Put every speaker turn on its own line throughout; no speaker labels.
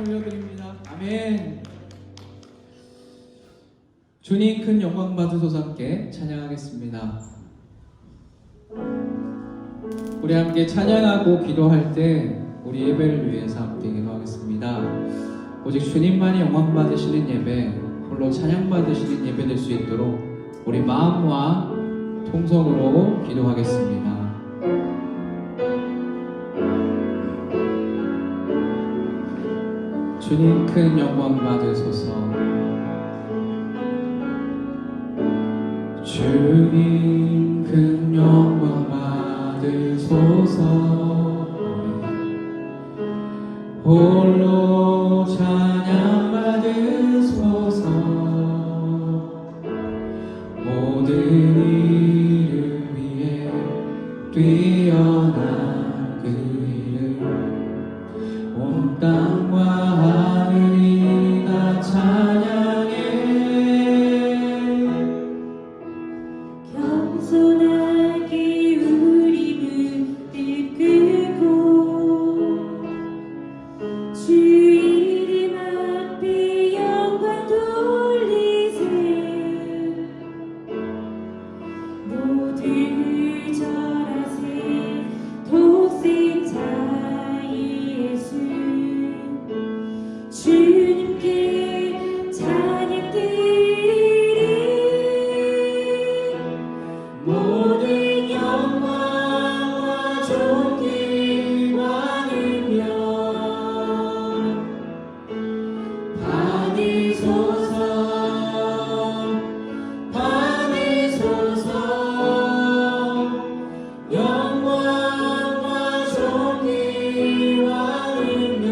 올려드립니다. 아멘. 주님 큰 영광 받으소서. 함께 찬양하겠습니다. 우리 함께 찬양하고 기도할 때 우리 예배를 위해서 함께 기도하겠습니다. 오직 주님만이 영광 받으시는 예배, 홀로 찬양 받으시는 예배 될 수 있도록 우리 마음과 통성으로 기도하겠습니다. 주님 큰 영광 받으소서. 주님 큰 영광 받으소서. 홀로 찬양 받으소서. 모든 이름 위에 뛰어난 그 이름, 온 땅과 하늘이 다 찬양해.
겸손하게 우리 무릎 꿇고 주 이름 앞에 영광 돌리세. 모두 절하세. 독생자 예수 주님께 찬양 드리리. 모든 영광과 존귀와 능력 받으소서. 받으소서. 영광과 존귀와 능력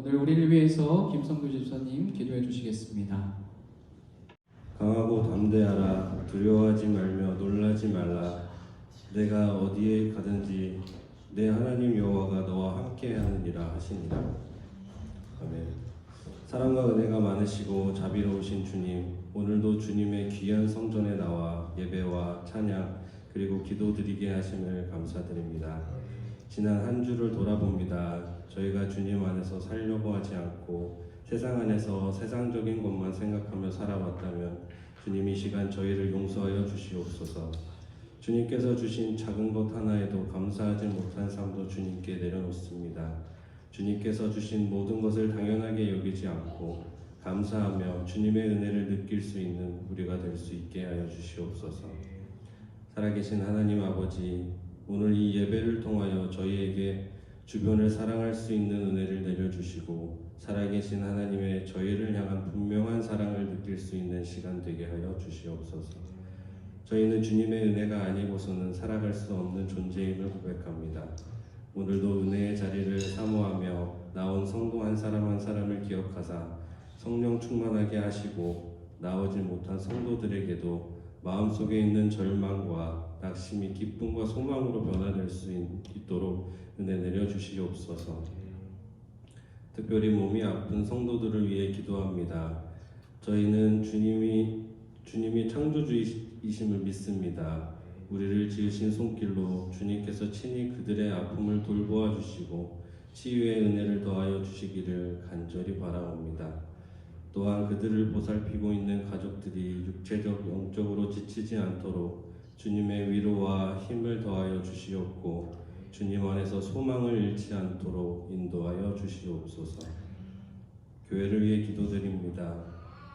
오늘 우리를 위해서 김성규 집사님 기도해 주시겠습니다.
강하고 담대하라. 두려워하지 말며 놀라지 말라. 내가 어디에 가든지 내 하나님 여호와가 너와 함께하느니라 하시니라. 아멘. 사랑과 은혜가 많으시고 자비로우신 주님, 오늘도 주님의 귀한 성전에 나와 예배와 찬양 그리고 기도드리게 하심을 감사드립니다. 지난 한 주를 돌아봅니다. 저희가 주님 안에서 살려고 하지 않고 세상 안에서 세상적인 것만 생각하며 살아왔다면 주님 이 시간 저희를 용서하여 주시옵소서. 주님께서 주신 작은 것 하나에도 감사하지 못한 삶도 주님께 내려놓습니다. 주님께서 주신 모든 것을 당연하게 여기지 않고 감사하며 주님의 은혜를 느낄 수 있는 우리가 될 수 있게 하여 주시옵소서. 살아계신 하나님 아버지, 오늘 이 예배를 통하여 저희에게 주변을 사랑할 수 있는 은혜를 내려주시고 살아계신 하나님의 저희를 향한 분명한 사랑을 느낄 수 있는 시간 되게 하여 주시옵소서. 저희는 주님의 은혜가 아니고서는 살아갈 수 없는 존재임을 고백합니다. 오늘도 은혜의 자리를 사모하며 나온 성도 한 사람 한 사람을 기억하사 성령 충만하게 하시고 나오지 못한 성도들에게도 마음속에 있는 절망과 낙심이 기쁨과 소망으로 변화될 수 있도록 은혜 내려주시옵소서. 특별히 몸이 아픈 성도들을 위해 기도합니다. 저희는 주님이 창조주이심을 믿습니다. 우리를 지으신 손길로 주님께서 친히 그들의 아픔을 돌보아 주시고 치유의 은혜를 더하여 주시기를 간절히 바라옵니다. 또한 그들을 보살피고 있는 가족들이 육체적, 영적으로 지치지 않도록 주님의 위로와 힘을 더하여 주시옵고 주님 안에서 소망을 잃지 않도록 인도하여 주시옵소서. 교회를 위해 기도드립니다.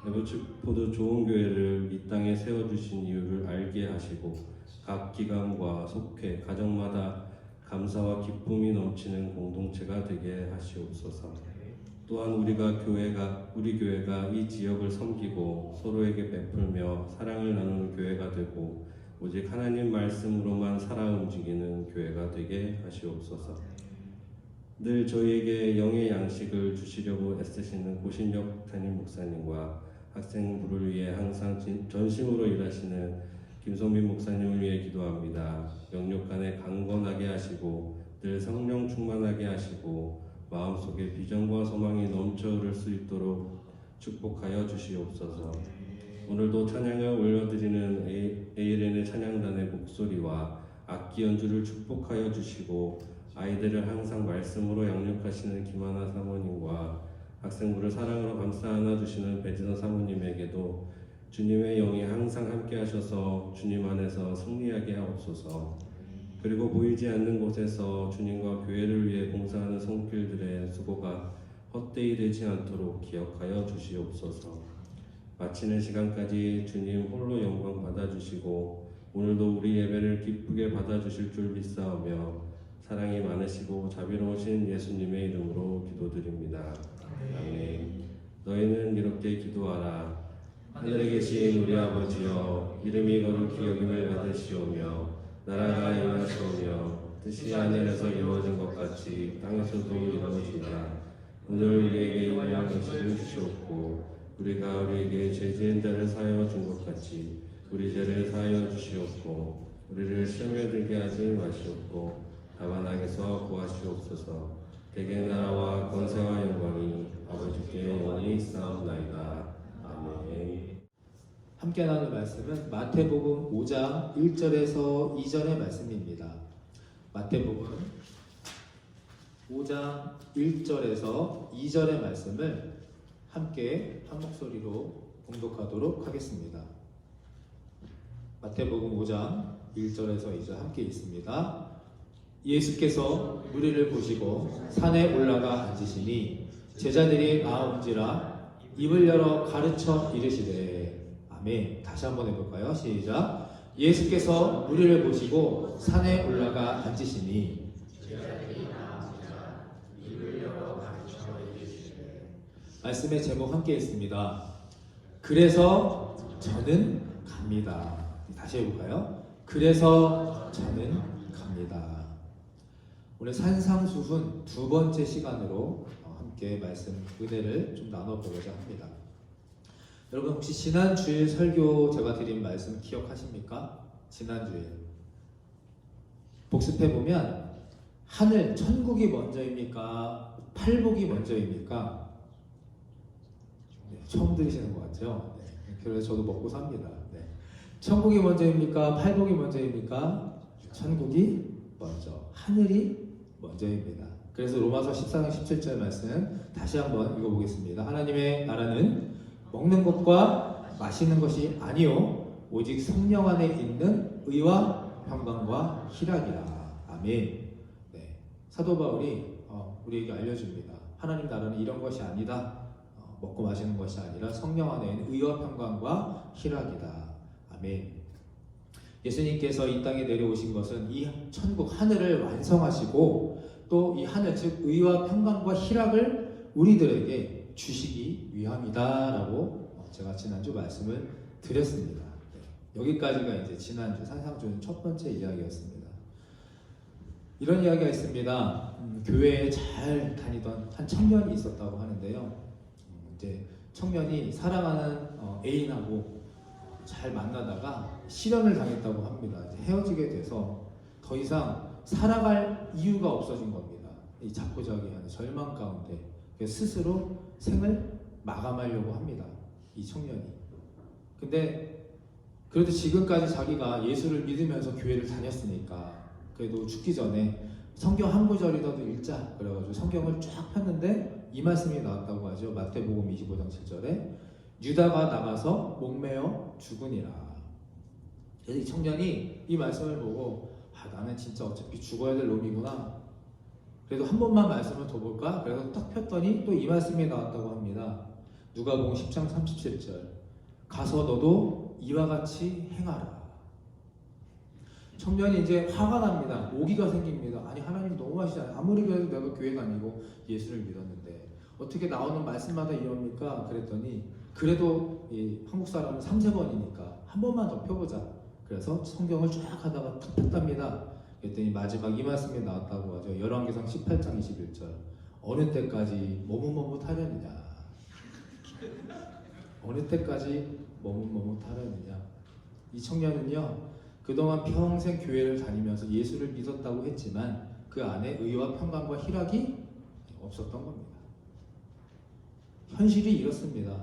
에버츠포드 좋은 교회를 이 땅에 세워주신 이유를 알게 하시고 각 기관과 속회, 가정마다 감사와 기쁨이 넘치는 공동체가 되게 하시옵소서. 또한 우리 교회가 이 지역을 섬기고 서로에게 베풀며 사랑을 나누는 교회가 되고 오직 하나님 말씀으로만 살아 움직이는 교회가 되게 하시옵소서. 늘 저희에게 영의 양식을 주시려고 애쓰시는 고신혁 담임 목사님과 학생부를 위해 항상 전심으로 일하시는 김성민 목사님을 위해 기도합니다. 영육 간에 강건하게 하시고 늘 성령 충만하게 하시고 마음속에 비전과 소망이 넘쳐 흐를 수 있도록 축복하여 주시옵소서. 오늘도 찬양을 올려드리는 ALN의 찬양단의 목소리와 악기 연주를 축복하여 주시고 아이들을 항상 말씀으로 양육하시는 김하나 사모님과 학생부를 사랑으로 감싸 안아주시는 배진호 사모님에게도 주님의 영이 항상 함께 하셔서 주님 안에서 승리하게 하옵소서. 그리고 보이지 않는 곳에서 주님과 교회를 위해 봉사하는 손길들의 수고가 헛되이 되지 않도록 기억하여 주시옵소서. 마치는 시간까지 주님 홀로 영광 받아주시고 오늘도 우리 예배를 기쁘게 받아주실 줄 믿사오며 사랑이 많으시고 자비로우신 예수님의 이름으로 기도드립니다. 아멘. 너희는 이렇게 기도하라. 하늘에 계신 우리 아버지여, 이름이 거룩히 여김을 받으시오며 나라가 임하시오며 뜻이 하늘에서 이루어진 것 같이 땅에서도 이루어지라. 오늘 우리에게 일용할 것을 주시옵고 우리가 우리에게 죄 지은 자를 사하여 준 것 같이 우리 죄를 사하여 주시옵고 우리를 시험에 들게 하지 마시옵고 다만 악에서 구하시옵소서. 대개 나라와 권세와 영광이 아버지께 영원히 있사옵나이다. 아멘.
함께 나눌 말씀은 마태복음 5장 1절에서 2절의 말씀입니다. 마태복음 5장 1절에서 2절의 말씀을 함께 한 목소리로 봉독하도록 하겠습니다. 마태복음 5장 1절에서 2절 함께 있습니다. 예수께서 무리를 보시고 산에 올라가 앉으시니 제자들이 나온지라 입을 열어 가르쳐 이르시되. 아멘. 다시 한번 해볼까요? 시작. 예수께서 무리를 보시고 산에 올라가 앉으시니 말씀의 제목 함께 있습니다. 그래서 저는 갑니다. 다시 해볼까요? 그래서 저는 갑니다. 오늘 산상수훈 두 번째 시간으로 함께 말씀 은혜를 좀 나눠보고자 합니다. 여러분 혹시 지난주일 설교 제가 드린 말씀 기억하십니까? 지난주에 복습해보면 하늘, 천국이 먼저입니까? 팔복이 먼저입니까? 네, 처음 들으시는 것 같죠? 네, 그래서 저도 먹고 삽니다. 네. 천국이 먼저입니까? 팔복이 먼저입니까? 천국이 먼저, 하늘이 먼저입니다. 그래서 로마서 14장 17절 말씀 다시 한번 읽어보겠습니다. 하나님의 나라는 먹는 것과 마시는 것이 아니요 오직 성령 안에 있는 의와 평강과 희락이라. 아멘. 네. 사도 바울이 우리에게 알려줍니다. 하나님 나라는 이런 것이 아니다. 먹고 마시는 것이 아니라 성령 안에 있는 의와 평강과 희락이다. 아멘. 예수님께서 이 땅에 내려오신 것은 이 천국 하늘을 완성하시고 또 이 하늘 즉 의와 평강과 희락을 우리들에게 주시기 위함이다라고 제가 지난주 말씀을 드렸습니다. 네. 여기까지가 이제 지난주 산상주는 첫 번째 이야기였습니다. 이런 이야기가 있습니다. 교회에 잘 다니던 한 청년이 있었다고 하는데요. 이제 청년이 사랑하는 애인하고 잘 만나다가 실연을 당했다고 합니다. 이제 헤어지게 돼서 더 이상 살아갈 이유가 없어진 겁니다. 이 자포자기하는 절망 가운데 스스로 생을 마감하려고 합니다. 이 청년이. 근데 그래도 지금까지 자기가 예수를 믿으면서 교회를 다녔으니까 그래도 죽기 전에 성경 한 구절이라도 읽자 그래가지고 성경을 쫙 폈는데 이 말씀이 나왔다고 하죠. 마태복음 25장 7절에 유다가 나가서 목매어 죽으니라. 그래서 이 청년이 이 말씀을 보고 나는 진짜 어차피 죽어야 될 놈이구나. 그래도 한 번만 말씀을 더 볼까? 그래서 딱 폈더니 또 이 말씀이 나왔다고 합니다. 누가복음 10장 37절 가서 너도 이와 같이 행하라. 청년이 이제 화가 납니다. 오기가 생깁니다. 아니 하나님 너무하시잖아요. 아무리 그래도 내가 교회 다니고 예수를 믿었는데 어떻게 나오는 말씀마다 이럽니까? 그랬더니 그래도 이 한국 사람은 3세번이니까 한 번만 더 펴보자. 그래서 성경을 쫙 하다가 탁 폈답니다. 그랬더니 마지막 이 말씀이 나왔다고 하죠. 열왕기상 18장 21절 어느 때까지 머뭇머뭇하려느냐. 어느 때까지 머뭇머뭇하려느냐. 이 청년은요 그동안 평생 교회를 다니면서 예수를 믿었다고 했지만 그 안에 의와 평강과 희락이 없었던 겁니다. 현실이 이렇습니다.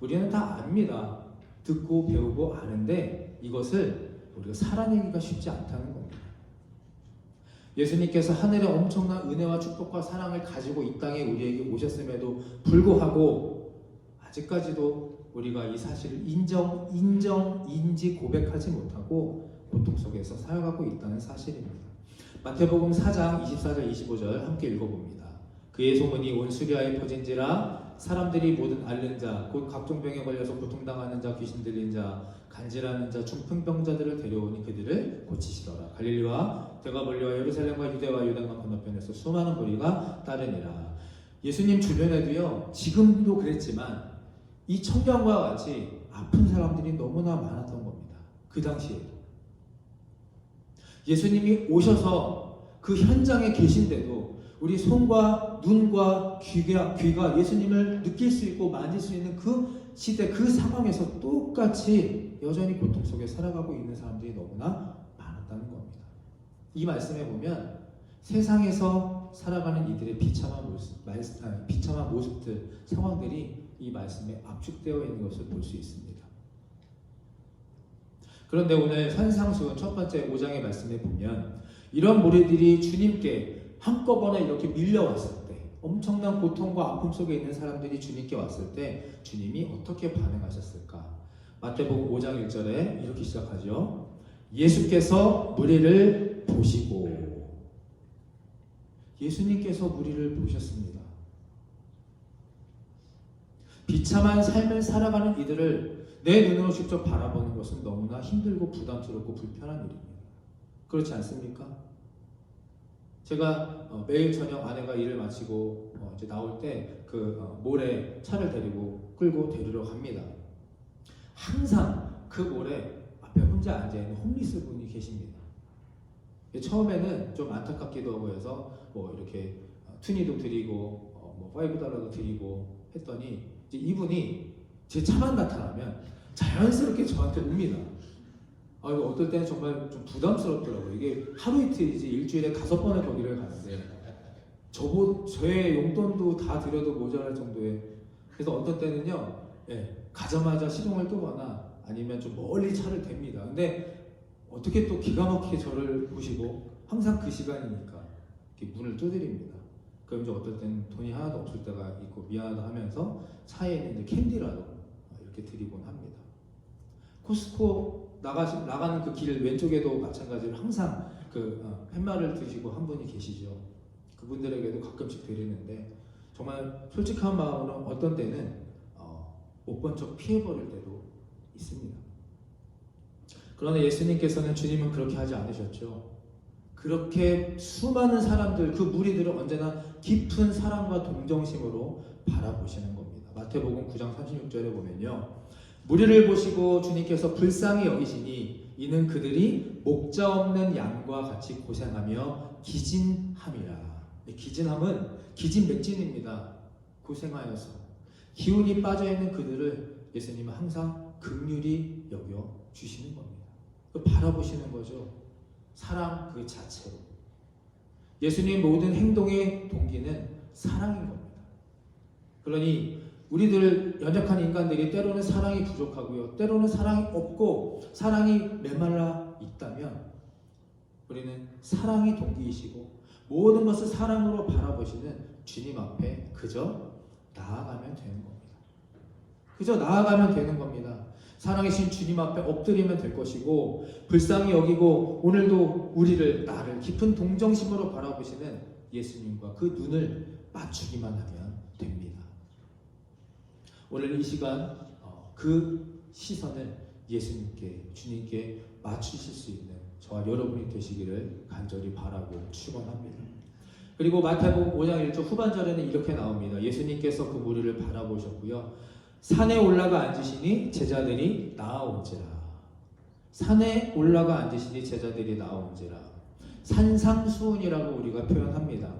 우리는 다 압니다. 듣고 배우고 아는데 이것을 우리가 살아내기가 쉽지 않다는 겁니다. 예수님께서 하늘의 엄청난 은혜와 축복과 사랑을 가지고 이 땅에 우리에게 오셨음에도 불구하고 아직까지도 우리가 이 사실을 인지 고백하지 못하고 고통 속에서 살아가고 있다는 사실입니다. 마태복음 4장 24절 25절 함께 읽어봅니다. 그의 소문이 온 수리아에 퍼진지라 사람들이 모든 앓는 자 곧 각종 병에 걸려서 고통당하는 자 귀신 들린 자 간질하는 자 중풍병자들을 데려오니 그들을 고치시더라. 갈릴리와 데가볼리와 예루살렘과 유대와 요단강 건너편에서 수많은 무리가 따르니라. 예수님 주변에도요 지금도 그랬지만 이 청년과 같이 아픈 사람들이 너무나 많았던 겁니다. 그 당시에도 예수님이 오셔서 그 현장에 계신데도 우리 손과 눈과 귀가 예수님을 느낄 수 있고 만질 수 있는 그 시대 그 상황에서 똑같이 여전히 고통 속에 살아가고 있는 사람들이 너무나 많았다는 겁니다. 이 말씀에 보면 세상에서 살아가는 이들의 비참한 모습들, 상황들이 이 말씀에 압축되어 있는 것을 볼 수 있습니다. 그런데 오늘 산상수훈 첫 번째 5장의 말씀에 보면 이런 무리들이 주님께 한꺼번에 이렇게 밀려왔을 때 엄청난 고통과 아픔 속에 있는 사람들이 주님께 왔을 때 주님이 어떻게 반응하셨을까? 마태복음 5장 1절에 이렇게 시작하죠. 예수께서 무리를 보시고 예수님께서 무리를 보셨습니다. 비참한 삶을 살아가는 이들을 내 눈으로 직접 바라보는 것은 너무나 힘들고 부담스럽고 불편한 일입니다. 그렇지 않습니까? 제가 매일 저녁 아내가 일을 마치고 이제 나올 때 그 몰에 차를 끌고 데리러 갑니다. 항상 그 몰에 앞에 혼자 앉아있는 홈리스 분이 계십니다. 처음에는 좀 안타깝기도 하고 해서 뭐 이렇게 투니도 드리고 뭐 $5 드리고 했더니 이제 이분이 제 차만 나타나면 자연스럽게 저한테 옵니다. 이거 어떨 때는 정말 좀 부담스럽더라고요. 이게 하루 이틀이지 일주일에 5번을 거기를 가는데 저의 용돈도 다 드려도 모자랄 정도의, 그래서 어떤 때는요, 가자마자 시동을 끄거나 아니면 좀 멀리 차를 댑니다. 근데 어떻게 또 기가 막히게 저를 보시고 항상 그 시간이니까 이렇게 문을 두드립니다. 그럼 이제 어떨 때는 돈이 하나도 없을 때가 있고 미안하다 하면서 차에는 이제 캔디라도 이렇게 드리곤 합니다. 코스코 나가는 그 길 왼쪽에도 마찬가지로 항상 그 팻말을 드시고 한 분이 계시죠. 그분들에게도 가끔씩 드리는데 정말 솔직한 마음으로 어떤 때는 못 본 척 피해버릴 때도 있습니다. 그러나 예수님께서는 주님은 그렇게 하지 않으셨죠. 그렇게 수많은 사람들, 그 무리들을 언제나 깊은 사랑과 동정심으로 바라보시는 겁니다. 마태복음 9장 36절에 보면요, 무리를 보시고 주님께서 불쌍히 여기시니 이는 그들이 목자 없는 양과 같이 고생하며 기진함이라. 기진함은 기진맥진입니다. 고생하여서 기운이 빠져있는 그들을 예수님은 항상 긍휼히 여겨 주시는 겁니다. 바라보시는 거죠. 사랑 그 자체로. 예수님 모든 행동의 동기는 사랑인 겁니다. 그러니 우리들 연약한 인간들이 때로는 사랑이 부족하고요, 때로는 사랑이 없고 사랑이 메말라 있다면 우리는 사랑이 동기이시고 모든 것을 사랑으로 바라보시는 주님 앞에 그저 나아가면 되는 겁니다. 그저 나아가면 되는 겁니다. 사랑이신 주님 앞에 엎드리면 될 것이고 불쌍히 여기고 오늘도 나를 깊은 동정심으로 바라보시는 예수님과 그 눈을 맞추기만 하면 됩니다. 오늘 이 시간 그 시선을 예수님께, 주님께 맞추실 수 있는 저와 여러분이 되시기를 간절히 바라고 축원합니다. 그리고 마태복음 5장 1절 후반절에는 이렇게 나옵니다. 예수님께서 그 무리를 바라보셨고요, 산에 올라가 앉으시니 제자들이 나아온지라. 산에 올라가 앉으시니 제자들이 나아온지라. 산상수훈이라고 우리가 표현합니다.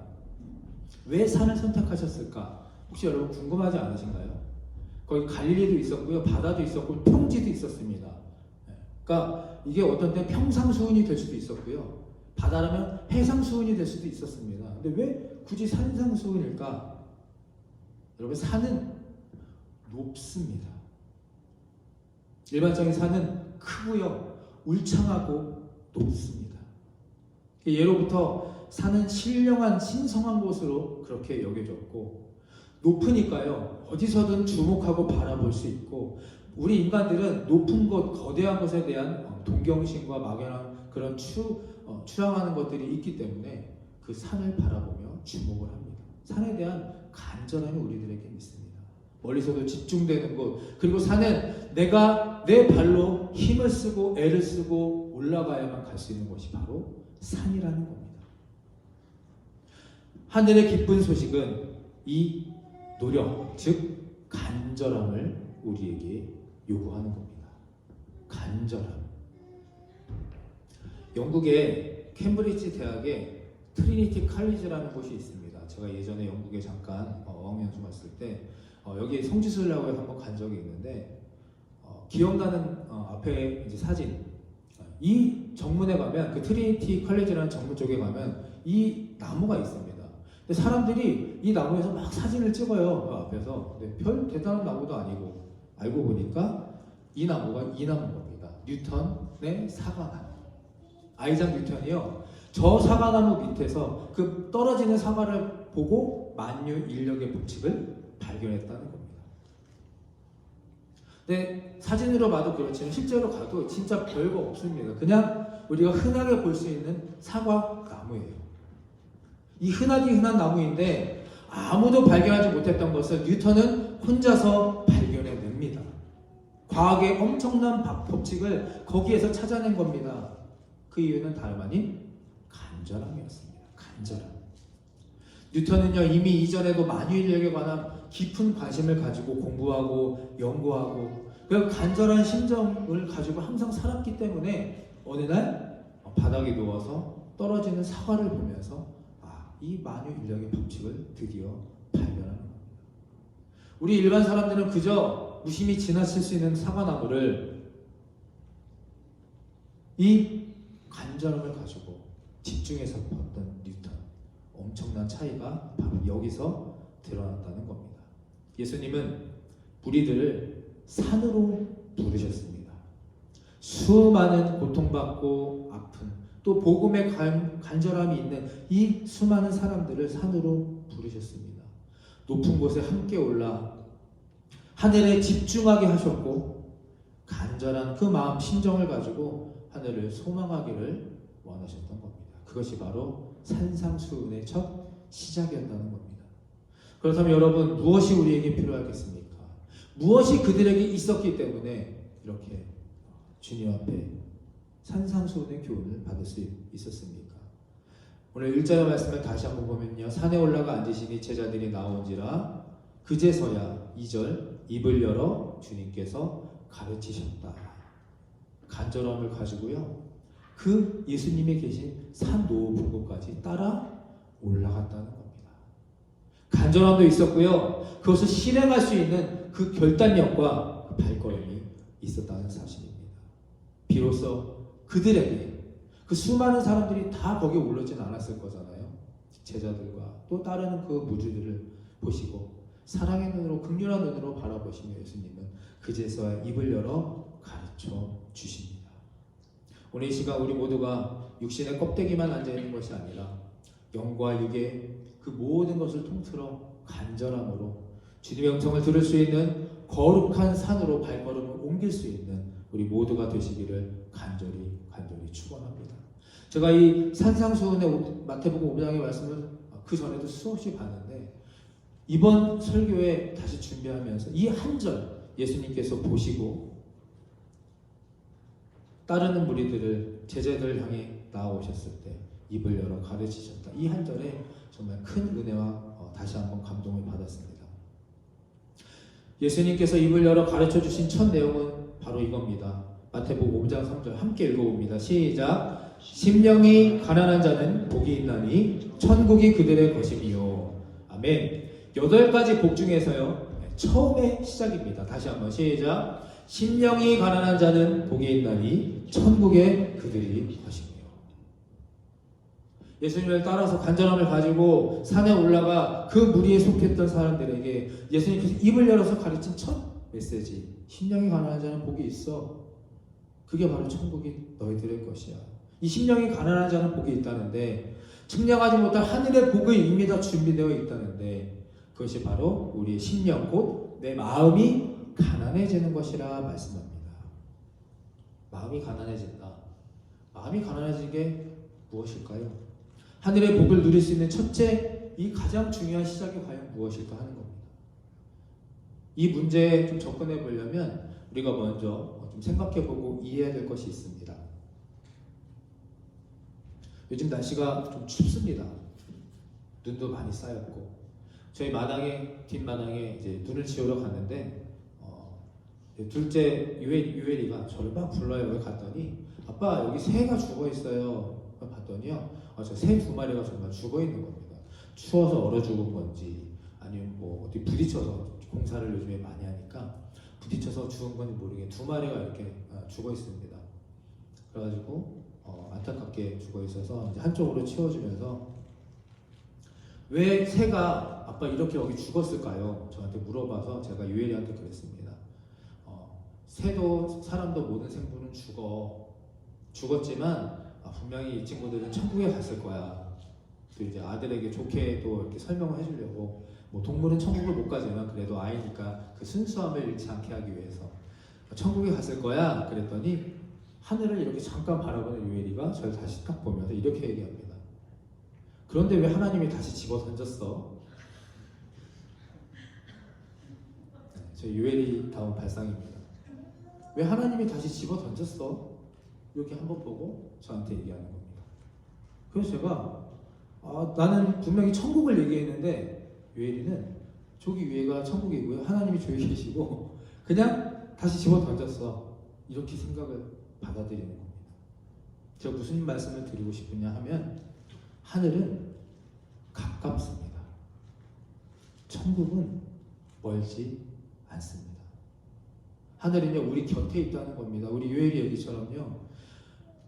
왜 산을 선택하셨을까? 혹시 여러분 궁금하지 않으신가요? 거기 갈릴리도 있었고요, 바다도 있었고 평지도 있었습니다. 그러니까 이게 어떤 때 평상수훈이 될 수도 있었고요, 바다라면 해상수훈이 될 수도 있었습니다. 근데 왜 굳이 산상수훈일까? 여러분, 산은 높습니다. 일반적인 산은 크고요, 울창하고 높습니다. 예로부터 산은 신령한 신성한 곳으로 그렇게 여겨졌고 높으니까요, 어디서든 주목하고 바라볼 수 있고 우리 인간들은 높은 곳, 거대한 것에 대한 동경심과 막연한 그런 추앙하는 것들이 있기 때문에 그 산을 바라보며 주목을 합니다. 산에 대한 간절함이 우리들에게 있습니다. 멀리서도 집중되는 곳, 그리고 산은 내가 내 발로 힘을 쓰고 애를 쓰고 올라가야만 갈 수 있는 곳이 바로 산이라는 겁니다. 하늘의 기쁜 소식은 이 노력, 즉 간절함을 우리에게 요구하는 겁니다. 간절함. 영국의 캠브리지 대학에 트리니티 칼리지라는 곳이 있습니다. 제가 예전에 영국에 잠깐 어학연수 갔을 때 여기 성지순례하고 한번 간 적이 있는데 기억나는 앞에 이제 사진, 이 정문에 가면 그 트리니티 칼리지라는 정문 쪽에 가면 이 나무가 있습니다. 근데 사람들이 이 나무에서 막 사진을 찍어요, 그 앞에서. 근데 별 대단한 나무도 아니고 알고 보니까 이 나무가 이 나무인 겁니다. 뉴턴의 사과나무. 아이작 뉴턴이요, 저 사과나무 밑에서 그 떨어지는 사과를 보고 만유인력의 법칙을 발견했다는 겁니다. 근데 사진으로 봐도 그렇지만 실제로 가도 진짜 별거 없습니다. 그냥 우리가 흔하게 볼 수 있는 사과나무예요. 이 흔한 나무인데 아무도 발견하지 못했던 것을 뉴턴은 혼자서 발견해냅니다. 과학의 엄청난 법칙을 거기에서 찾아낸 겁니다. 그 이유는 다름 아닌 간절함이었습니다. 간절함. 뉴턴은요, 이미 이전에도 만유인력에 관한 깊은 관심을 가지고 공부하고 연구하고 그 간절한 심정을 가지고 항상 살았기 때문에 어느 날 바닥에 누워서 떨어지는 사과를 보면서 이 만유인력의 법칙을 드디어 발견하는 겁니다. 우리 일반 사람들은 그저 무심히 지나칠 수 있는 사과나무를 이 간절함을 가지고 집중해서 봤던 뉴턴, 엄청난 차이가 바로 여기서 드러났다는 겁니다. 예수님은 무리들을 산으로 부르셨습니다. 수많은 고통받고 아픈 또 복음의 간절함이 있는 이 수많은 사람들을 산으로 부르셨습니다. 높은 곳에 함께 올라 하늘에 집중하게 하셨고 간절한 그 마음 심정을 가지고 하늘을 소망하기를 원하셨던 겁니다. 그것이 바로 산상수훈의 첫 시작이었다는 겁니다. 그렇다면 여러분, 무엇이 우리에게 필요하겠습니까? 무엇이 그들에게 있었기 때문에 이렇게 주님 앞에 산상수훈의 교훈을 받을 수 있었습니까? 오늘 1절의 말씀을 다시 한번 보면요, 산에 올라가 앉으시니 제자들이 나온지라 그제서야 2절 입을 열어 주님께서 가르치셨다. 간절함을 가지고요, 그 예수님이 계신 산 높은 곳까지 따라 올라갔다는 겁니다. 간절함도 있었고요, 그것을 실행할 수 있는 그 결단력과 그 발걸음이 있었다는 사실입니다. 비로소 그들에게, 그 수많은 사람들이 다 거기에 올라오진 않았을 거잖아요. 제자들과 또 따르는 그 무리들을 보시고 사랑의 눈으로, 긍휼한 눈으로 바라보시며 예수님은 그제서야 입을 열어 가르쳐 주십니다. 오늘 이 시간 우리 모두가 육신의 껍데기만 앉아있는 것이 아니라 영과 육의 그 모든 것을 통틀어 간절함으로 주님의 음성을 들을 수 있는 거룩한 산으로 발걸음을 옮길 수 있는 우리 모두가 되시기를 간절히 축원합니다. 제가 이 산상수훈의 마태복음 5장의 말씀을 그 전에도 수없이 봤는데 이번 설교에 다시 준비하면서 이 한 절 예수님께서 보시고 따르는 무리들을, 제자들을 향해 나아오셨을 때 입을 열어 가르치셨다. 이 한 절에 정말 큰 은혜와 다시 한번 감동을 받았습니다. 예수님께서 입을 열어 가르쳐 주신 첫 내용은 바로 이겁니다. 마태복음 5장 3절 함께 읽어봅니다. 시작. 심령이 가난한 자는 복이 있나니 천국이 그들의 것이니요. 아멘. 8가지 복 중에서요, 처음의 시작입니다. 다시 한번 시작. 심령이 가난한 자는 복이 있나니 천국의 그들이 것이니요. 예수님을 따라서 간절함을 가지고 산에 올라가 그 무리에 속했던 사람들에게 예수님께서 입을 열어서 가르친 첫 메시지, 심령이 가난한 자는 복이 있어. 그게 바로 천국이 너희들의 것이야. 이 심령이 가난한 자는 복이 있다는데, 측량하지 못할 하늘의 복이 이미 다 준비되어 있다는데, 그것이 바로 우리의 심령, 곧 내 마음이 가난해지는 것이라 말씀합니다. 마음이 가난해진다. 마음이 가난해지는 게 무엇일까요? 하늘의 복을 누릴 수 있는 첫째, 이 가장 중요한 시작이 과연 무엇일까 하는 겁니다. 이 문제에 좀 접근해 보려면 우리가 먼저 좀 생각해보고 이해해야 될 것이 있습니다. 요즘 날씨가 좀 춥습니다. 눈도 많이 쌓였고, 저희 뒷마당에 이제 눈을 지우러 갔는데, 둘째 유엘이가 저를 막 불러요. 여기 갔더니, 아빠 여기 새가 죽어 있어요. 봤더니요, 저 새 2마리가 정말 죽어 있는 겁니다. 추워서 얼어 죽은 건지, 아니면 뭐 어디 부딪혀서, 공사를 요즘에 많이 하니까 부딪혀서 죽은 건지 모르게 2마리가 이렇게 죽어 있습니다. 그래가지고 안타깝게 죽어 있어서 이제 한쪽으로 치워주면서, 왜 새가 아빠 이렇게 여기 죽었을까요? 저한테 물어봐서 제가 유엘이한테 그랬습니다. 새도 사람도 모든 생물은 죽었지만 분명히 이 친구들은 천국에 갔을 거야. 또 이제 아들에게 좋게 또 이렇게 설명을 해주려고, 뭐 동물은 천국을 못 가지만 그래도 아이니까 그 순수함을 잃지 않게 하기 위해서 천국에 갔을 거야. 그랬더니 하늘을 이렇게 잠깐 바라보는 유엘이가 저를 다시 딱 보면서 이렇게 얘기합니다. 그런데 왜 하나님이 다시 집어 던졌어? 저 유엘이 다운 발상입니다. 왜 하나님이 다시 집어 던졌어? 이렇게 한번 보고 저한테 얘기하는 겁니다. 그래서 제가 나는 분명히 천국을 얘기했는데 유엘이는 저기 위에가 천국이고요, 하나님이 저기 계시고 그냥 다시 집어 던졌어. 이렇게 생각을 받아들이는 겁니다. 제가 무슨 말씀을 드리고 싶으냐 하면, 하늘은 가깝습니다. 천국은 멀지 않습니다. 하늘은요 우리 곁에 있다는 겁니다. 우리 요엘이 얘기처럼요.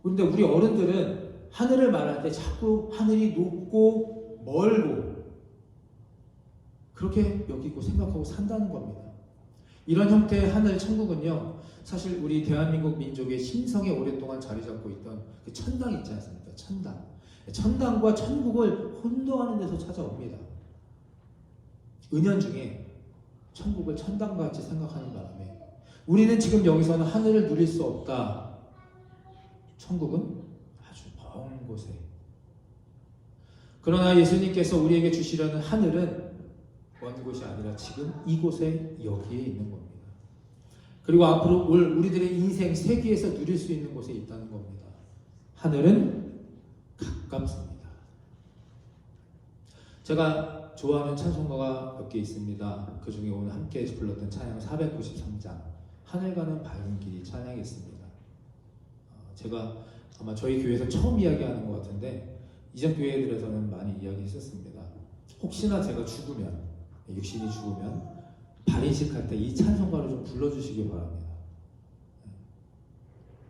그런데 우리 어른들은 하늘을 말할 때 자꾸 하늘이 높고 멀고 그렇게 여기고 생각하고 산다는 겁니다. 이런 형태의 하늘 천국은요 사실 우리 대한민국 민족의 심성에 오랫동안 자리 잡고 있던 그 천당 있지 않습니까? 천당과 천국을 혼동하는 데서 찾아옵니다. 은연중에 천국을 천당과 같이 생각하는 바람에 우리는 지금 여기서는 하늘을 누릴 수 없다. 천국은 아주 먼 곳에. 그러나 예수님께서 우리에게 주시려는 하늘은 먼 곳이 아니라 지금 이곳에 여기에 있는 겁니다. 그리고 앞으로 올 우리들의 인생 세기에서 누릴 수 있는 곳에 있다는 겁니다. 하늘은 가깝습니다. 제가 좋아하는 찬송가가 몇 개 있습니다. 그 중에 오늘 함께 불렀던 찬양 493장 하늘 가는 밝은 길이 찬양이 있습니다. 제가 아마 저희 교회에서 처음 이야기하는 것 같은데 이전 교회들에서는 많이 이야기했었습니다. 혹시나 제가 죽으면 육신이 죽으면 발인식할 때 이 찬송가를 좀 불러주시기 바랍니다.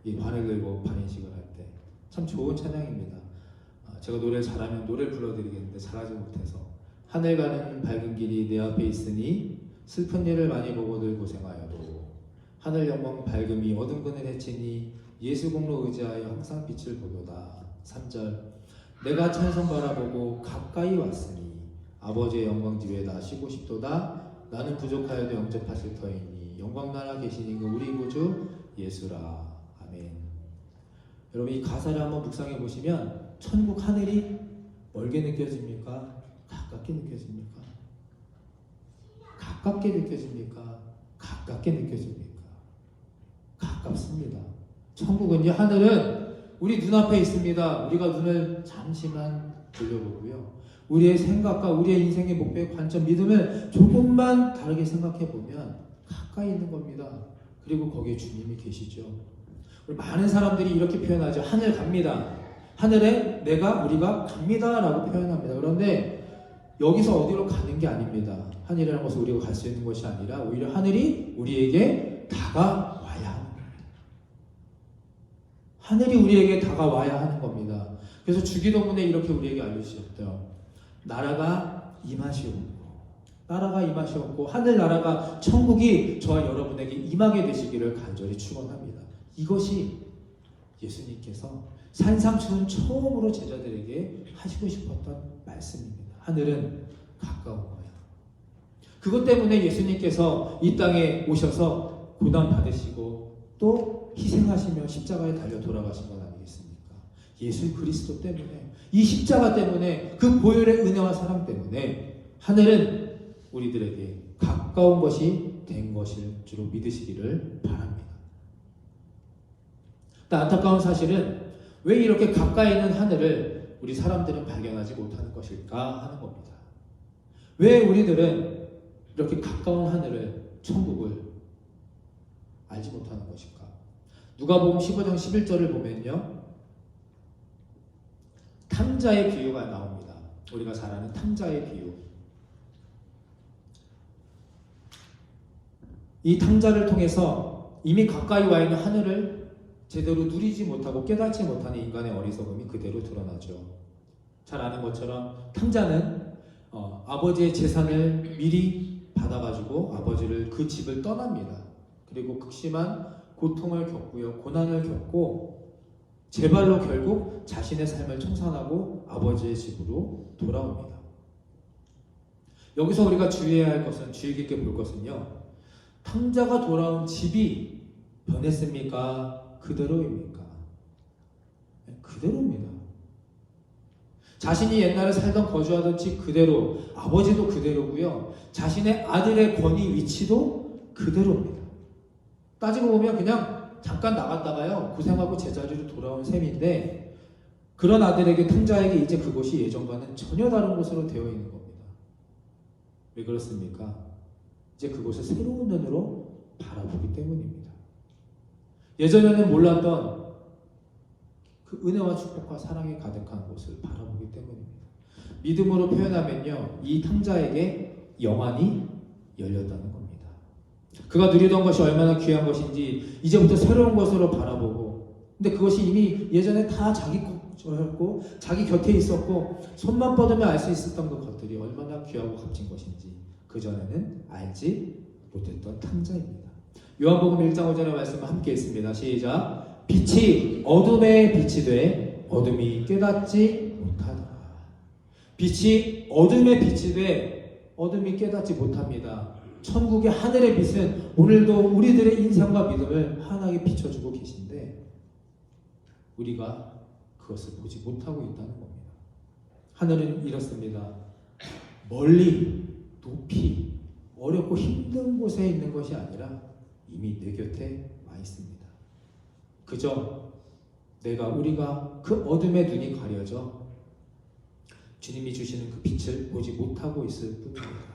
이 관을 들고 발인식을 할 때 참 좋은 찬양입니다. 제가 노래를 잘하면 노래를 불러드리겠는데 잘하지 못해서 하늘 가는 밝은 길이 내 앞에 있으니 슬픈 일을 많이 보고들 고생하여도 하늘 영광 밝음이 어둠 그늘 해치니 예수 공로 의지하여 항상 빛을 보도다. 3절 내가 찬송 바라보고 가까이 왔으니 아버지의 영광 집에 나 쉬고 싶도다. 나는 부족하여도 영접하실 터이니 영광 나라 계시니 그 우리 구주 예수라. 아멘. 여러분 이 가사를 한번 묵상해 보시면 천국 하늘이 멀게 느껴집니까? 가깝게 느껴집니까? 가깝게 느껴집니까? 가깝게 느껴집니까? 가깝습니다. 천국은요 하늘은 우리 눈앞에 있습니다. 우리가 눈을 잠시만 돌려보고요. 우리의 생각과 우리의 인생의 목표의 관점, 믿음을 조금만 다르게 생각해 보면 가까이 있는 겁니다. 그리고 거기에 주님이 계시죠. 우리 많은 사람들이 이렇게 표현하죠. 하늘 갑니다. 하늘에 우리가 갑니다 라고 표현합니다. 그런데 여기서 어디로 가는 게 아닙니다. 하늘이라는 것은 우리가 갈 수 있는 것이 아니라 오히려 하늘이 우리에게 다가와야 하는 겁니다. 하늘이 우리에게 다가와야 하는 겁니다. 그래서 주기도문에 이렇게 우리에게 알려주셨대요. 나라가 임하시옵고 하늘나라가 천국이 저와 여러분에게 임하게 되시기를 간절히 축원합니다. 이것이 예수님께서 산상수훈 처음으로 제자들에게 하시고 싶었던 말씀입니다. 하늘은 가까운 거야. 그것 때문에 예수님께서 이 땅에 오셔서 고난 받으시고 또 희생하시며 십자가에 달려 돌아가신 건 아니겠습니까? 예수 그리스도 때문에, 이 십자가 때문에, 그 보혈의 은혜와 사랑 때문에 하늘은 우리들에게 가까운 것이 된 것일 줄로 믿으시기를 바랍니다. 안타까운 사실은 왜 이렇게 가까이 있는 하늘을 우리 사람들은 발견하지 못하는 것일까 하는 겁니다. 왜 우리들은 이렇게 가까운 하늘을, 천국을 알지 못하는 것일까? 누가복음 15장 11절을 보면요, 탕자의 비유가 나옵니다. 우리가 잘 아는 탕자의 비유. 이 탕자를 통해서 이미 가까이 와 있는 하늘을 제대로 누리지 못하고 깨닫지 못하는 인간의 어리석음이 그대로 드러나죠. 잘 아는 것처럼 탕자는 아버지의 재산을 미리 받아가지고 아버지를, 그 집을 떠납니다. 그리고 극심한 고통을 겪고요, 고난을 겪고 제 발로 결국 자신의 삶을 청산하고 아버지의 집으로 돌아옵니다. 여기서 우리가 주의해야 할 것은, 주의 깊게 볼 것은요, 탕자가 돌아온 집이 변했습니까? 그대로입니까? 그대로입니다. 자신이 옛날에 살던 거주하던 집 그대로, 아버지도 그대로고요, 자신의 아들의 권위 위치도 그대로입니다. 따지고 보면 그냥 잠깐 나갔다가요 고생하고 제자리로 돌아온 셈인데, 그런 아들에게, 탕자에게 이제 그곳이 예전과는 전혀 다른 곳으로 되어 있는 겁니다. 왜 그렇습니까? 이제 그곳을 새로운 눈으로 바라보기 때문입니다. 예전에는 몰랐던 그 은혜와 축복과 사랑이 가득한 곳을 바라보기 때문입니다. 믿음으로 표현하면요, 이 탕자에게 영안이 열렸다는 겁니다. 그가 누리던 것이 얼마나 귀한 것인지 이제부터 새로운 것으로 바라보고, 근데 그것이 이미 예전에 다 자기 것이었고 자기 곁에 있었고 손만 뻗으면 알 수 있었던 것들이 얼마나 귀하고 값진 것인지 그전에는 알지 못했던 탕자입니다. 요한복음 1장 5절의 말씀을 함께 읽습니다. 시작. 빛이 어둠에 빛이 돼 어둠이 깨닫지 못하더라. 빛이 어둠에 빛이 돼 어둠이 깨닫지 못합니다. 천국의 하늘의 빛은 오늘도 우리들의 인생과 믿음을 환하게 비춰주고 계신데 우리가 그것을 보지 못하고 있다는 겁니다. 하늘은 이렇습니다. 멀리 높이 어렵고 힘든 곳에 있는 것이 아니라 이미 내 곁에 와 있습니다. 그저 우리가 그 어둠의 눈이 가려져 주님이 주시는 그 빛을 보지 못하고 있을 뿐입니다.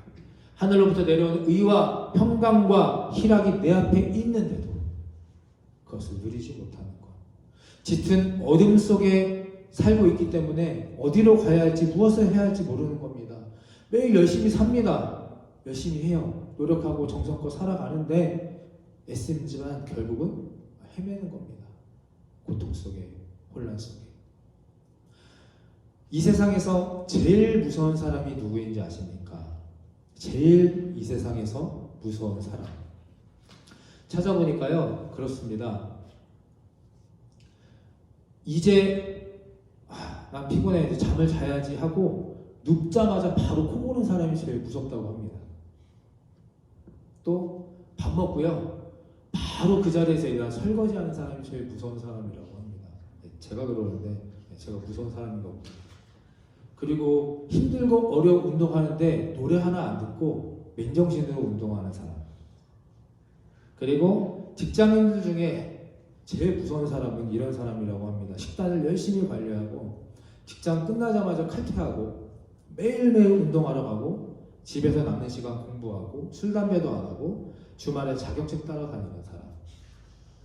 하늘로부터 내려오는 의와 평강과 희락이 내 앞에 있는데도 그것을 누리지 못하는 것. 짙은 어둠 속에 살고 있기 때문에 어디로 가야 할지 무엇을 해야 할지 모르는 겁니다. 매일 열심히 삽니다. 열심히 해요. 노력하고 정성껏 살아가는데 애쓰지만 결국은 헤매는 겁니다. 고통 속에, 혼란 속에. 이 세상에서 제일 무서운 사람이 누구인지 아십니까? 제일 이 세상에서 무서운 사람. 찾아보니까요, 그렇습니다. 이제 난 피곤해, 이제 잠을 자야지 하고 눕자마자 바로 코 고는 사람이 제일 무섭다고 합니다. 또 밥 먹고요, 바로 그 자리에서 일어나 설거지하는 사람이 제일 무서운 사람이라고 합니다. 제가 그러는데 제가 무서운 사람인가 봅니다. 그리고 힘들고 어려운 운동하는데 노래 하나 안 듣고 맨정신으로 운동하는 사람. 그리고 직장인들 중에 제일 무서운 사람은 이런 사람이라고 합니다. 식단을 열심히 관리하고 직장 끝나자마자 칼퇴하고 매일매일 운동하러 가고 집에서 남는 시간 공부하고 술 담배도 안 하고 주말에 자격증 따라다니는 사람.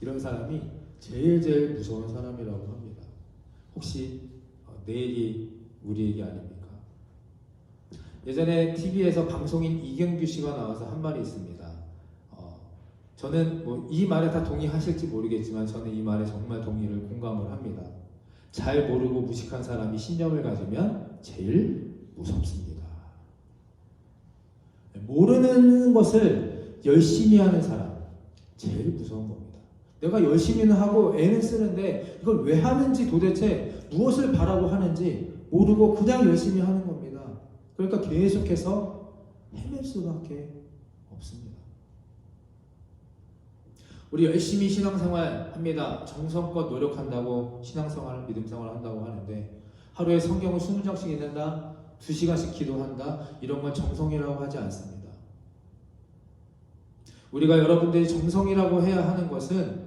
이런 사람이 제일 무서운 사람이라고 합니다. 혹시 내일이 우리 얘기 아닙니까? 예전에 TV에서 방송인 이경규 씨가 나와서 한 말이 있습니다. 저는 이 말에 다 동의하실지 모르겠지만 저는 이 말에 정말 동의를 공감을 합니다. 잘 모르고 무식한 사람이 신념을 가지면 제일 무섭습니다. 모르는 것을 열심히 하는 사람, 제일 무서운 겁니다. 내가 열심히는 하고 애는 쓰는데 이걸 왜 하는지 도대체 무엇을 바라고 하는지 모르고 그냥 열심히 하는 겁니다. 그러니까 계속해서 헤맬 수밖에 없습니다. 우리 열심히 신앙생활 합니다. 정성껏 노력한다고 신앙생활, 믿음생활 한다고 하는데 하루에 성경을 20장씩 읽는다, 2시간씩 기도한다, 이런 건 정성이라고 하지 않습니다. 우리가 여러분들이 정성이라고 해야 하는 것은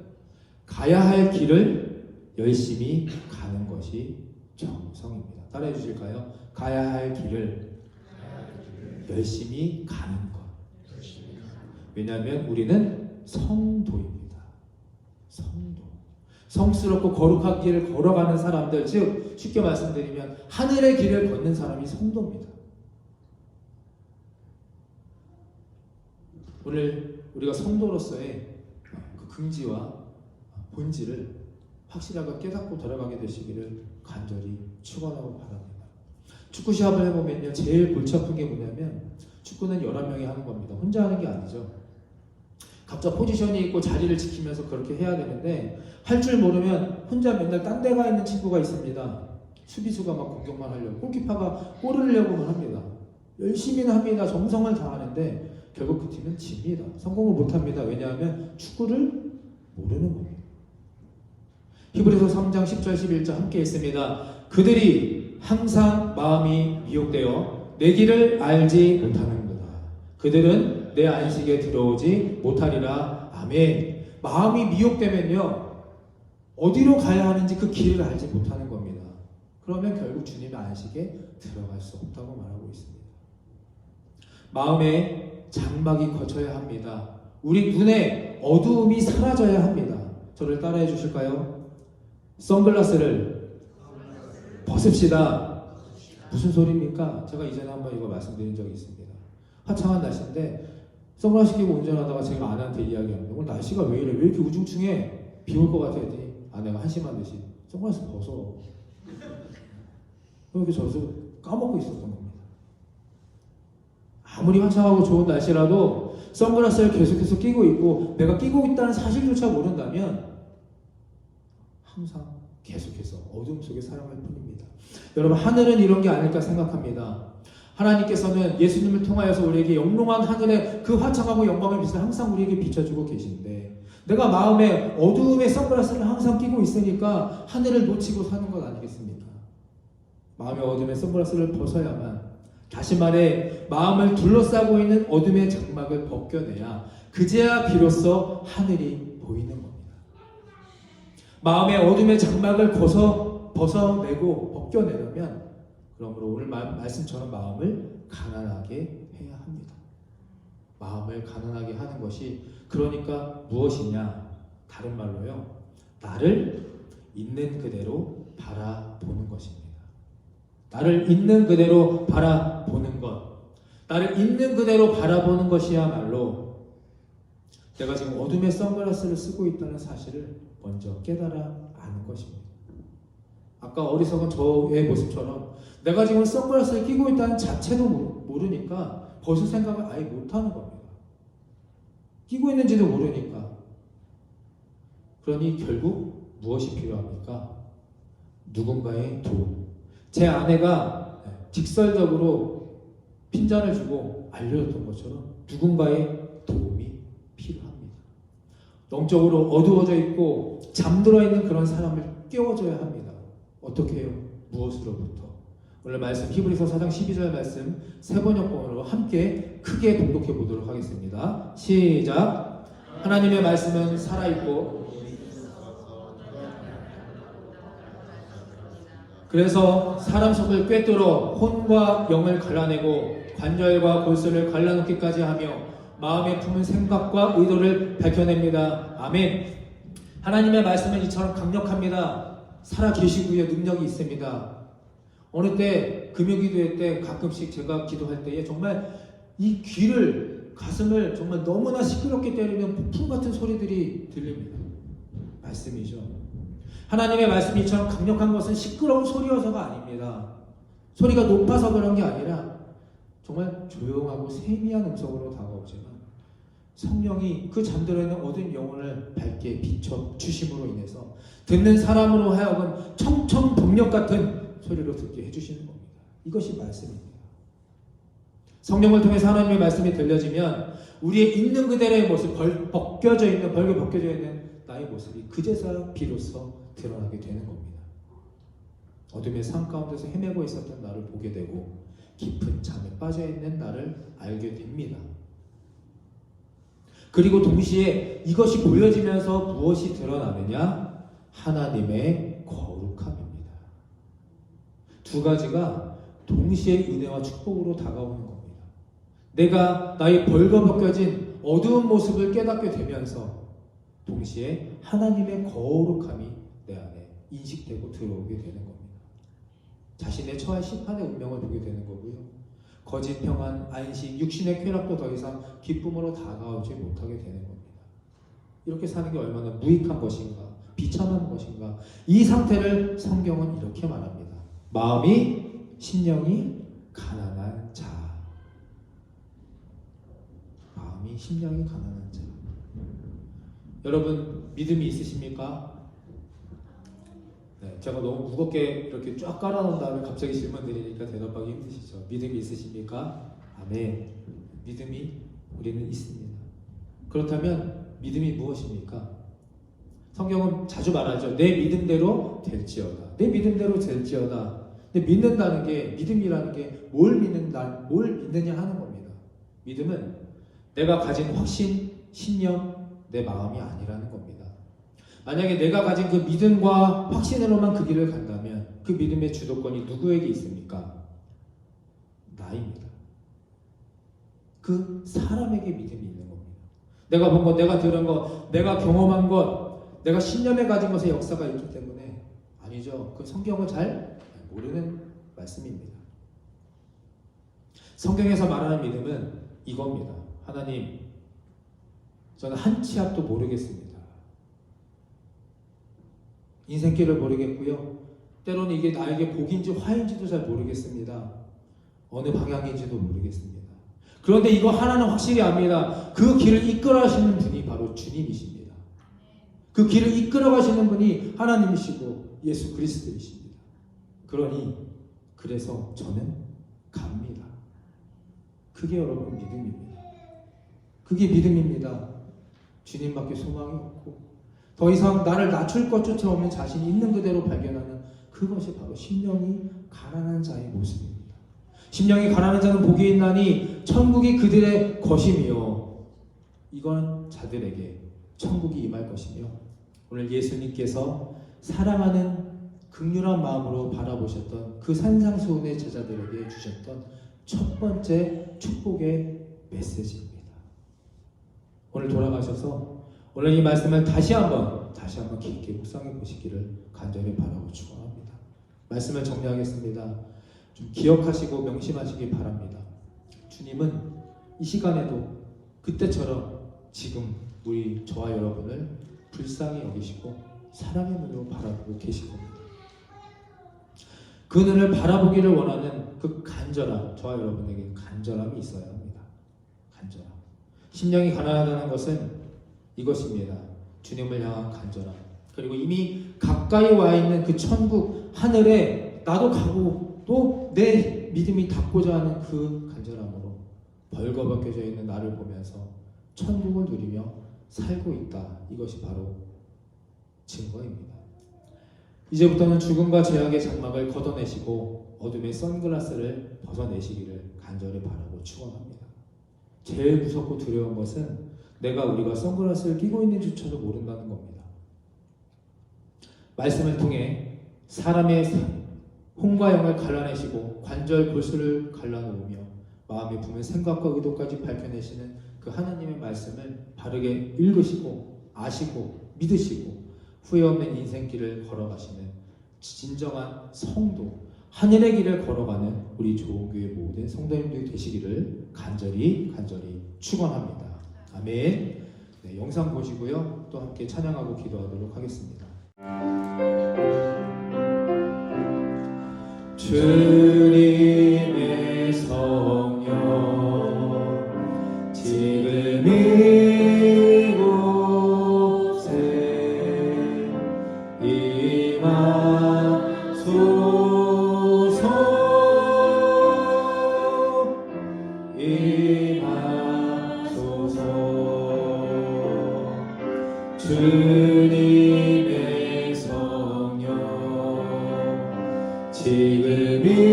가야 할 길을 열심히 가는 것이 정성입니다. 따라해 주실까요? 가야 할 길을 열심히 가는 것. 왜냐하면 우리는 성도입니다. 성도. 성스럽고 거룩한 길을 걸어가는 사람들, 즉 쉽게 말씀드리면 하늘의 길을 걷는 사람이 성도입니다. 오늘 우리가 성도로서의 그 긍지와 본질을 확실하게 깨닫고 돌아가게 되시기를 간절히 축원하고 바랍니다. 축구 시합을 해보면요, 제일 골치 아픈 게 뭐냐면 축구는 11명이 하는 겁니다. 혼자 하는 게 아니죠. 각자 포지션이 있고 자리를 지키면서 그렇게 해야 되는데 할 줄 모르면 혼자 맨날 딴 데 가 있는 친구가 있습니다. 수비수가 막 공격만 하려고, 골키퍼가 골을 넣으려고만 합니다. 열심히는 합니다. 정성을 다하는데 결국 그 팀은 집니다. 성공을 못합니다. 왜냐하면 축구를 모르는 겁니다. 히브리서 3장 10절 11절 함께 읽습니다. 그들이 항상 마음이 미혹되어 내 길을 알지 못하는구나. 그들은 내 안식에 들어오지 못하리라. 아멘. 마음이 미혹되면요, 어디로 가야 하는지 그 길을 알지 못하는 겁니다. 그러면 결국 주님의 안식에 들어갈 수 없다고 말하고 있습니다. 마음에 장막이 거쳐야 합니다. 우리 눈에 어두움이 사라져야 합니다. 저를 따라해 주실까요? 선글라스를 벗읍시다. 무슨 소리입니까? 제가 이전에 한번 이거 말씀드린 적이 있습니다. 화창한 날씨인데 선글라스 끼고 운전하다가 제가 아내한테 이야기합니다. 오늘 날씨가 왜 이래? 왜 이렇게 우중충해? 비 올 것 같아 했더니 아내가 한심한 듯이 선글라스 벗어. 이렇게 저서 까먹고 있었던 겁니다. 아무리 화창하고 좋은 날씨라도 선글라스를 계속해서 끼고 있고 내가 끼고 있다는 사실조차 모른다면 항상 계속해서 어둠 속에 살아갈 뿐입니다. 여러분, 하늘은 이런 게 아닐까 생각합니다. 하나님께서는 예수님을 통하여서 우리에게 영롱한 하늘의 그 화창하고 영광의 빛을 항상 우리에게 비춰주고 계신데 내가 마음에 어두움의 선글라스를 항상 끼고 있으니까 하늘을 놓치고 사는 것 아니겠습니까? 마음의 어둠의 선글라스를 벗어야만, 다시 말해 마음을 둘러싸고 있는 어둠의 장막을 벗겨내야 그제야 비로소 하늘이 보이는 겁니다. 마음의 어둠의 장막을 벗어내고 벗겨내려면 그러므로 오늘 말씀처럼 마음을 가난하게 해야 합니다. 마음을 가난하게 하는 것이 그러니까 무엇이냐? 다른 말로요, 나를 있는 그대로 바라보는 것입니다. 나를 있는 그대로 바라보는 것, 나를 있는 그대로 바라보는 것이야말로 내가 지금 어둠의 선글라스를 쓰고 있다는 사실을 먼저 깨달아 아는 것입니다. 아까 어리석은 저의 모습처럼 내가 지금 선글라스를 끼고 있다는 자체도 모르니까 벗을 생각을 아예 못하는 겁니다. 끼고 있는지도 모르니까. 그러니 결국 무엇이 필요합니까? 누군가의 도움. 제 아내가 직설적으로 핀잔을 주고 알려줬던 것처럼 누군가의 도움이 필요합니다. 영적으로 어두워져 있고 잠들어 있는 그런 사람을 깨워줘야 합니다. 어떻게 해요? 무엇으로부터? 오늘 말씀 히브리서 4장 12절 말씀 세 번역본으로 함께 크게 봉독해 보도록 하겠습니다. 시작. 하나님의 말씀은 살아있고 그래서 사람 속을 꿰뚫어 혼과 영을 갈라내고 관절과 골수를 갈라놓기까지 하며 마음에 품은 생각과 의도를 밝혀냅니다. 아멘. 하나님의 말씀은 이처럼 강력합니다. 살아계시고요, 능력이 있습니다. 어느 때 금요기도회 때 가끔씩 제가 기도할 때에 정말 이 귀를, 가슴을 정말 너무나 시끄럽게 때리는 폭풍 같은 소리들이 들립니다. 말씀이죠. 하나님의 말씀이 이처럼 강력한 것은 시끄러운 소리여서가 아닙니다. 소리가 높아서 그런 게 아니라 정말 조용하고 세미한 음성으로 다가오지만 성령이 그 잠들어 있는 어두운 영혼을 밝게 비춰 주심으로 인해서 듣는 사람으로 하여금 청청동력 같은 소리로 듣게 해주시는 겁니다. 이것이 말씀입니다. 성령을 통해서 하나님의 말씀이 들려지면 우리의 있는 그대로의 모습, 벌게 벗겨져 있는 나의 모습이 그제서야 비로소 드러나게 되는 겁니다. 어둠의 삶 가운데서 헤매고 있었던 나를 보게 되고 깊은 잠에 빠져있는 나를 알게 됩니다. 그리고 동시에 이것이 보여지면서 무엇이 드러나느냐? 하나님의 거룩함입니다. 두 가지가 동시에 은혜와 축복으로 다가오는 겁니다. 내가 나의 벌거벗겨진 어두운 모습을 깨닫게 되면서 동시에 하나님의 거룩함이 내 안에 인식되고 들어오게 되는 겁니다. 자신의 처한 심판의 운명을 보게 되는 거고요. 거짓 평안, 안식, 육신의 쾌락도 더 이상 기쁨으로 다가오지 못하게 되는 겁니다. 이렇게 사는 게 얼마나 무익한 것인가, 비참한 것인가. 이 상태를 성경은 이렇게 말합니다. 마음이, 심령이 가난한 자. 마음이, 심령이 가난한 자. 여러분, 믿음이 있으십니까? 네, 제가 너무 무겁게 이렇게 쫙 깔아놓은 다음에 갑자기 질문 드리니까 대답하기 힘드시죠? 믿음이 있으십니까? 아멘. 믿음이 우리는 있습니다. 그렇다면 믿음이 무엇입니까? 성경은 자주 말하죠. 내 믿음대로 될지어다. 내 믿음대로 될지어다. 근데 믿는다는 게, 믿음이라는 게 뭘 믿느냐 하는 겁니다. 믿음은 내가 가진 확신, 신념, 내 마음이 아니라는 겁니다. 만약에 내가 가진 그 믿음과 확신으로만 그 길을 간다면 그 믿음의 주도권이 누구에게 있습니까? 나입니다. 그 사람에게 믿음이 있는 겁니다. 내가 본 것, 내가 들은 것, 내가 경험한 것, 내가 신념에 가진 것의 역사가 있기 때문에 아니죠. 그 성경을 잘 모르는 말씀입니다. 성경에서 말하는 믿음은 이겁니다. 하나님, 저는 한 치 앞도 모르겠습니다. 인생길을 모르겠고요. 때로는 이게 나에게 복인지 화인지도 잘 모르겠습니다. 어느 방향인지도 모르겠습니다. 그런데 이거 하나는 확실히 압니다. 그 길을 이끌어 가시는 분이 바로 주님이십니다. 그 길을 이끌어 가시는 분이 하나님이시고 예수 그리스도이십니다. 그래서 저는 갑니다. 그게 여러분 믿음입니다. 그게 믿음입니다. 주님밖에 소망이 없고 더 이상 나를 낮출 것 쫓아오면 자신이 있는 그대로 발견하는 그것이 바로 심령이 가난한 자의 모습입니다. 심령이 가난한 자는 복이 있나니 천국이 그들의 것이며 이건 자들에게 천국이 임할 것이며 오늘 예수님께서 사랑하는 극률한 마음으로 바라보셨던 그 산상수훈의 제자들에게 주셨던 첫 번째 축복의 메시지입니다. 오늘 돌아가셔서 오늘 이 말씀을 다시 한번 깊게 묵상해 보시기를 간절히 바라고 축원합니다. 말씀을 정리하겠습니다. 좀 기억하시고 명심하시기 바랍니다. 주님은 이 시간에도 그때처럼 지금 저와 여러분을 불쌍히 여기시고 사랑의 눈으로 바라보고 계실 겁니다. 그 눈을 바라보기를 원하는 그 간절함, 저와 여러분에게 간절함이 있어야 합니다. 간절함. 심령이 가난하다는 것은 이것입니다. 주님을 향한 간절함. 그리고 이미 가까이 와 있는 그 천국 하늘에 나도 가고 또 내 믿음이 닿고자 하는 그 간절함으로 벌거벗겨져 있는 나를 보면서 천국을 누리며 살고 있다. 이것이 바로 증거입니다. 이제부터는 죽음과 죄악의 장막을 걷어내시고 어둠의 선글라스를 벗어내시기를 간절히 바라고 축원합니다. 제일 무섭고 두려운 것은 우리가 선글라스를 끼고 있는지조차도 모른다는 겁니다. 말씀을 통해 사람의 혼과 영을 갈라내시고 관절 골수를 갈라놓으며 마음에 품은 생각과 의도까지 밝혀내시는 그 하나님의 말씀을 바르게 읽으시고 아시고 믿으시고 후회 없는 인생길을 걸어가시는 진정한 성도, 하늘의 길을 걸어가는 우리 좋은교회 모든 성도님들이 되시기를 간절히 축원합니다. 아멘. 네, 영상 보시고요. 또 함께 찬양하고 기도하도록 하겠습니다. 주님의 성령 지금 이곳에 임하소서 주님의 성령 지금 이곳에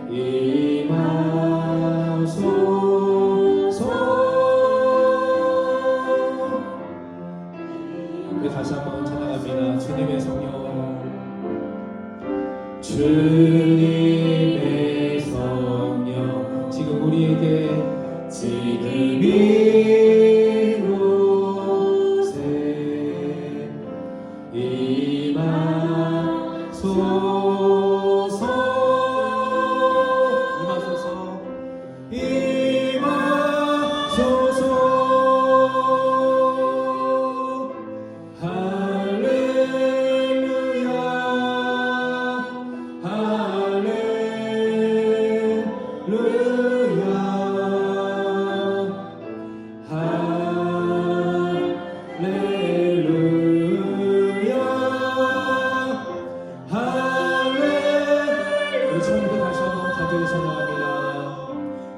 임하소서. 우리 다시 한번 찬양합니다. 주님의 성령 주님의 성령 지금 우리에게 지금 이곳에 임하소서.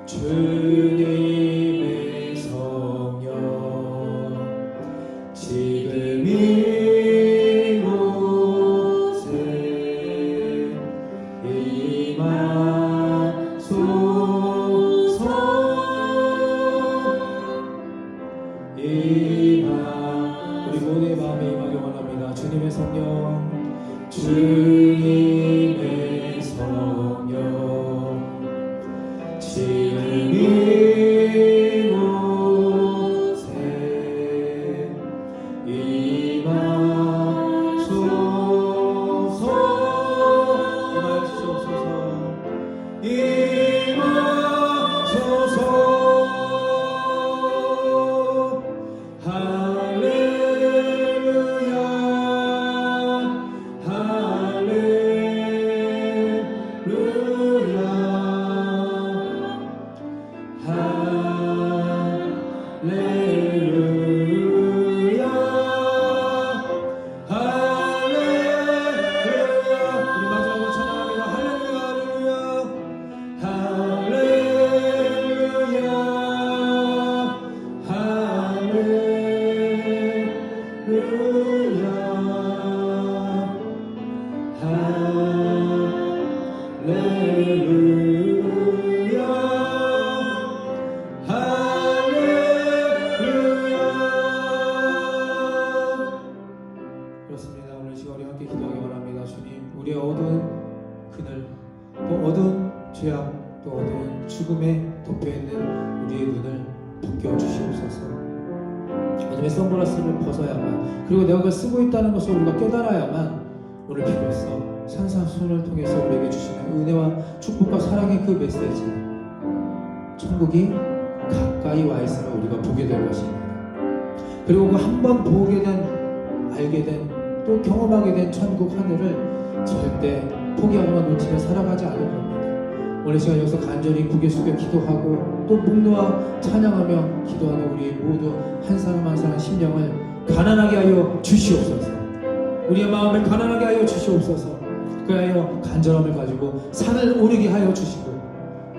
주님의 성령 지금 이곳에 임하소서. 우리 모두의 마음에 임하기 원합니다. 주님의 성령 주님의 성령 지금 이곳에 임하소서. 임하소서. 죄악 또 어두운 죽음에 덮여있는 우리의 눈을 벗겨주시옵소서. 어둠의 선글라스를 벗어야만, 그리고 내가 그걸 쓰고 있다는 것을 우리가 깨달아야만 오늘 비로소 산산수훈을 통해서 우리에게 주시는 은혜와 축복과 사랑의 그 메시지, 천국이 가까이 와 있음을 우리가 보게 될 것입니다. 그리고 그 한 번 보게 된, 알게 된, 또 경험하게 된 천국 하늘을 절대 포기하거나 놓치며 살아가지 않을 겁니다. 오늘 시간 여기서 간절히 고개 숙여 기도하고 또 묵노와 찬양하며 기도하는 우리 모두 한 사람 한 사람 심령을 가난하게 하여 주시옵소서. 우리의 마음을 가난하게 하여 주시옵소서. 그하여 간절함을 가지고 산을 오르게 하여 주시고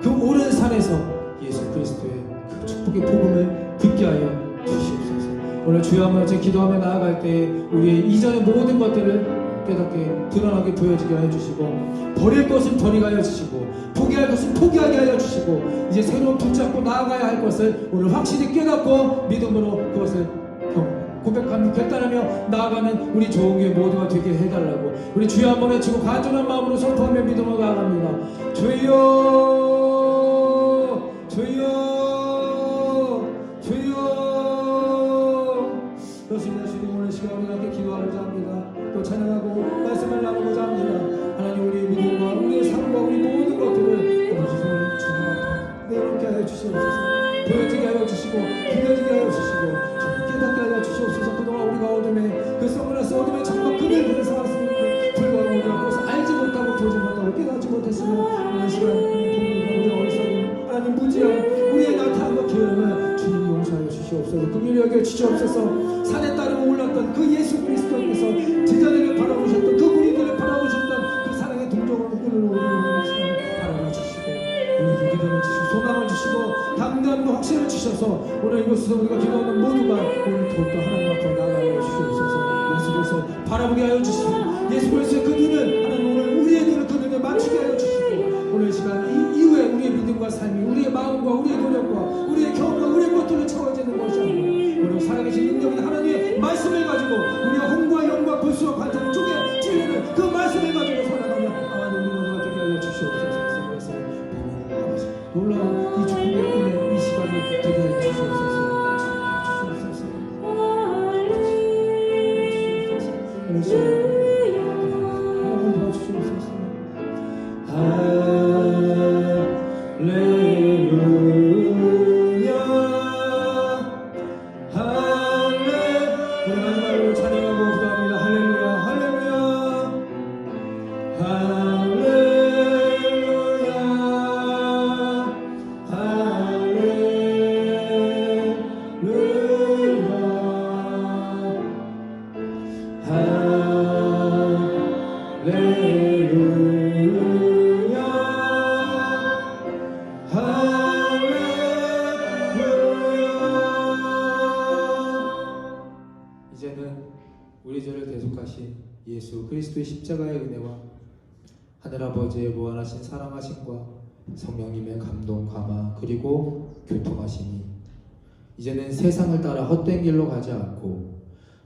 그 오른 산에서 예수 그리스도의 그 축복의 복음을 듣게 하여 주시옵소서. 오늘 주여 아버지 기도하며 나아갈 때 우리의 이전의 모든 것들을 깨닫게 드러나게 보여지게 하여 주시고 버릴 것은 버리게 하여 주시고 포기할 것은 포기하게 하여 주시고 이제 새로운 붙잡고 나아가야 할 것을 오늘 확실히 깨닫고 믿음으로 그것을 고백하며 결단하며 나아가는 우리 좋은 교회 모두가 되게 해달라고 우리 주여 한번 외치고 간절한 마음으로 선포하며 믿음으로 나아갑니다. 주여 주여 주여. 그렇습니다. 주님 오늘 시간 우리 함께 기도하고자 합니다. 또 찬양하고 말씀을 나누고자 합니다. 하나님 우리의 믿음과 우리의 삶과 우리 모든 것들을 아버지 주님 앞에 내놓게 하여 주시옵소서. 보여지게 하여 주시고 들려지게 하여 주시고 깨닫게 하여 주시옵소서. 그동안 우리가 어둠에 그 선글라스 어둠에 정말 그늘 살았습니다. 불과한 우리가 그것을 알지 못하고 보지 못하고 깨닫지 못했으면 오늘 시간 우리 어리석은 하나님 무지한 우리의 나타남과 게으름을 주님 용서하여 주시옵소서. 긍휼히 여겨 주시옵소서. 산에 따르고 올랐던 그 예수 그리스도께서 제자들을 바라보셨던 그 무리들을 바라보셨던 그 사랑의 동정으로 끈을 바라봐 주시고 우리에게 믿음을 주시고 소망을 주시고 담대함과 확신을 주셔서 오늘 이곳에서 우리가 기도하는 모두가 오늘 더욱더 하나님 앞으로 나아가여 주시옵소서. 예수 그리스도를 바라보게 하여 주시고 예수 그리스도의 그 눈을 하나님 오늘 우리의 눈을 그 눈에 맞추게 하여 주시고 오늘 시간 이후에 우리의 믿음과 삶이 우리의 마음과 우리의 노력과 우리의 경험과 우리의 것들을 채워지는 것이 아니라 오늘 살아계신 능력인 하나님의 말씀을 가지고 우리가 홍과 영과 불수와 관찰 쪽에 찔리는 그 말씀을 가지고 살아가며 하나님 우리 모두가 되게 하여 주시옵소서. 놀라운 이 축복의 은혜 이 시간이 되게 하여 주시옵소서. 이제는 우리 죄를 대속하신 예수 그리스도의 십자가의 은혜와 하늘아버지의 무한하신 사랑하심과 성령님의 감동 감화 그리고 교통하심이 이제는 세상을 따라 헛된 길로 가지 않고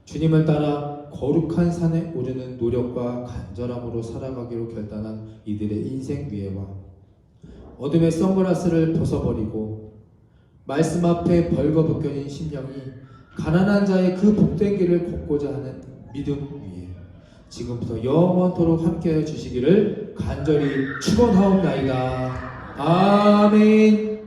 주님을 따라 거룩한 산에 오르는 노력과 간절함으로 살아가기로 결단한 이들의 인생 위에와 어둠의 선글라스를 벗어버리고 말씀 앞에 벌거벗겨진 심령이 가난한 자의 그 복된 길을 걷고자 하는 믿음 위에 지금부터 영원토록 함께해 주시기를 간절히 축원하옵나이다. 아멘.